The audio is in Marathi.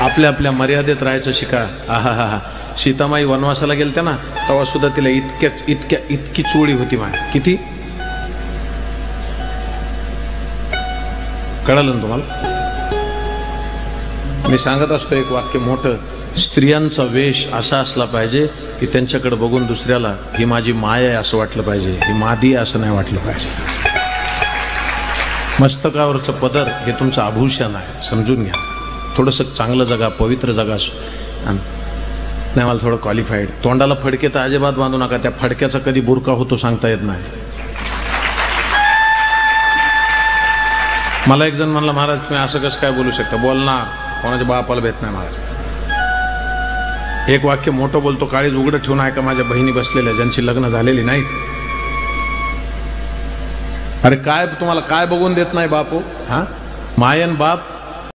आपल्या आपल्या मर्यादेत राहायचं शिका. आहा हा हा. सीतामाई वनवासाला गेलत्या ना, तेव्हा सुद्धा तिला इतकी चोळी होती माझ्या. किती कळालं ना तुम्हाला? मी सांगत असतो एक वाक्य मोठं, स्त्रियांचा वेश असा असला पाहिजे की त्यांच्याकडे बघून दुसऱ्याला ही माझी माय आहे असं वाटलं पाहिजे, ही मादी आहे असं नाही वाटलं पाहिजे. मस्तकावरचं पदर हे तुमचं आभूषण आहे, समजून घ्या. थोडंसं चांगलं जगा, पवित्र जगा. नाही मला थोडं क्वालिफाईड. तोंडाला फडके तर अजिबात बांधू नका, त्या फडक्याचा कधी बुरका होतो सांगता येत नाही. मला एक जण म्हणला, महाराज तुम्ही असं कसं काय बोलू शकता? बोलणार कोणाच्या बापाला भेट नाही महाराज. एक वाक्य मोठं बोलतो, काळीज उघडं ठेवून ऐका. माझ्या बहिणी बसलेल्या ज्यांची लग्न झालेली नाही. अरे काय तुम्हाला काय बघून देत नाही बापू? हा, मायन बाप